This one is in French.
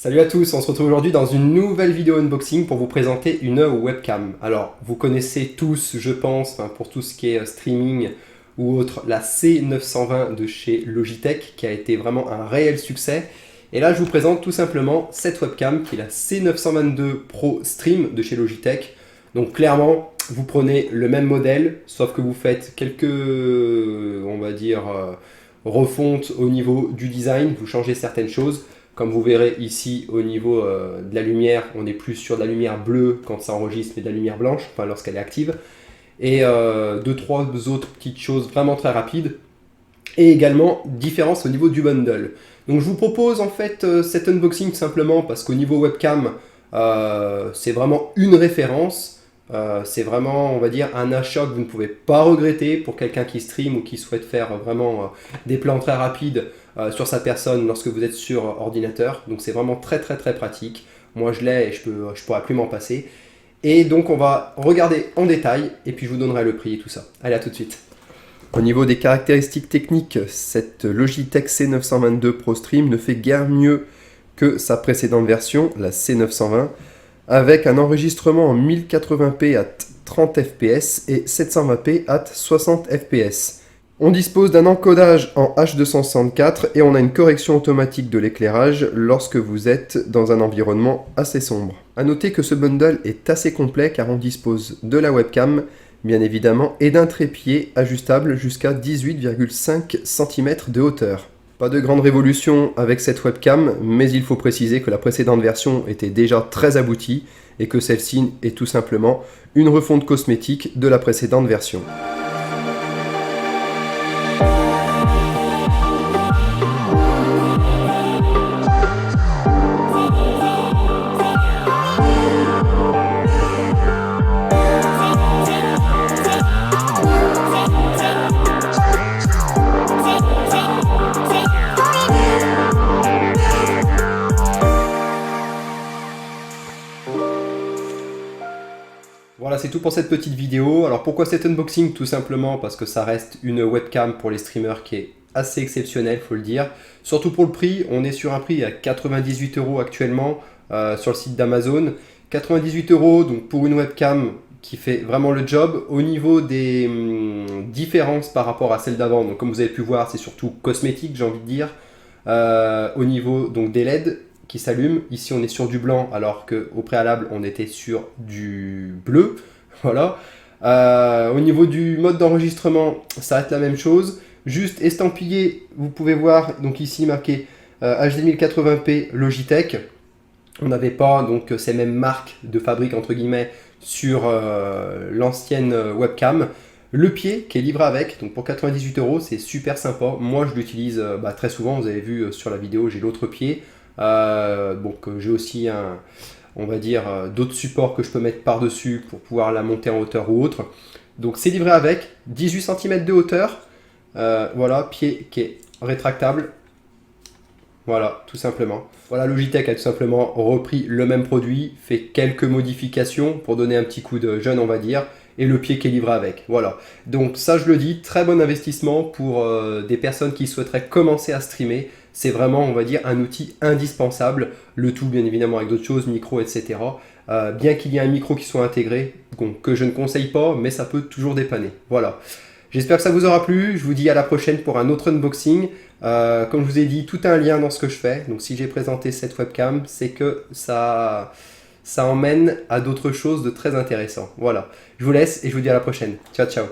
Salut à tous, on se retrouve aujourd'hui dans une nouvelle vidéo unboxing pour vous présenter une webcam. Alors, vous connaissez tous, je pense, pour tout ce qui est streaming ou autre, la C920 de chez Logitech qui a été vraiment un réel succès. Et là, je vous présente tout simplement cette webcam qui est la C922 Pro Stream de chez Logitech. Donc clairement, vous prenez le même modèle, sauf que vous faites quelques, on va dire, refontes au niveau du design, vous changez certaines choses. Comme vous verrez ici au niveau de la lumière, on est plus sur de la lumière bleue quand ça enregistre, mais de la lumière blanche, enfin lorsqu'elle est active. Et deux, trois autres petites choses vraiment très rapides. Et également, différence au niveau du bundle. Donc je vous propose en fait cet unboxing tout simplement parce qu'au niveau webcam, c'est vraiment une référence. C'est vraiment, on va dire, un achat que vous ne pouvez pas regretter pour quelqu'un qui stream ou qui souhaite faire vraiment des plans très rapides sur sa personne lorsque vous êtes sur ordinateur. Donc c'est vraiment très pratique. Moi je l'ai et je pourrais plus m'en passer. Et donc on va regarder en détail et puis je vous donnerai le prix et tout ça. Allez, à tout de suite. Au niveau des caractéristiques techniques, cette Logitech C922 Pro Stream ne fait guère mieux que sa précédente version, la C920, avec un enregistrement en 1080p à 30 fps et 720p à 60 fps. On dispose d'un encodage en H264 et on a une correction automatique de l'éclairage lorsque vous êtes dans un environnement assez sombre. A noter que ce bundle est assez complet car on dispose de la webcam, bien évidemment, et d'un trépied ajustable jusqu'à 18,5 cm de hauteur. Pas de grande révolution avec cette webcam, mais il faut préciser que la précédente version était déjà très aboutie et que celle-ci est tout simplement une refonte cosmétique de la précédente version. Voilà, c'est tout pour cette petite vidéo. Alors pourquoi cet unboxing? Tout simplement parce que ça reste une webcam pour les streamers qui est assez exceptionnelle, faut le dire. Surtout pour le prix, on est sur un prix à 98 € actuellement sur le site d'Amazon. 98 €, donc pour une webcam qui fait vraiment le job. Au niveau des différences par rapport à celle d'avant, donc comme vous avez pu voir, c'est surtout cosmétique, j'ai envie de dire. Au niveau donc des LED qui s'allument, ici on est sur du blanc alors qu'au préalable on était sur du bleu. Voilà. Au niveau du mode d'enregistrement, ça va être la même chose. Juste estampillé, vous pouvez voir donc ici marqué HD 1080p Logitech. On n'avait pas donc ces mêmes marques de fabrique entre guillemets sur l'ancienne webcam. Le pied qui est livré avec, donc pour 98 €, c'est super sympa. Moi je l'utilise très souvent, vous avez vu sur la vidéo, j'ai l'autre pied. Donc j'ai aussi on va dire d'autres supports que je peux mettre par dessus pour pouvoir la monter en hauteur ou autre. Donc c'est livré avec 18 cm de hauteur. Voilà, pied qui est rétractable. Voilà, tout simplement. Voilà, Logitech a tout simplement repris le même produit, fait quelques modifications pour donner un petit coup de jeune, on va dire, et le pied qui est livré avec. Voilà. Donc ça, je le dis, très bon investissement pour des personnes qui souhaiteraient commencer à streamer. C'est vraiment, on va dire, un outil indispensable. Le tout, bien évidemment, avec d'autres choses, micro, etc. Bien qu'il y ait un micro qui soit intégré, que je ne conseille pas, mais ça peut toujours dépanner. Voilà. J'espère que ça vous aura plu. Je vous dis à la prochaine pour un autre unboxing. Comme je vous ai dit, tout a un lien dans ce que je fais. Donc si j'ai présenté cette webcam, c'est que ça emmène à d'autres choses de très intéressant. Voilà. Je vous laisse et je vous dis à la prochaine. Ciao, ciao.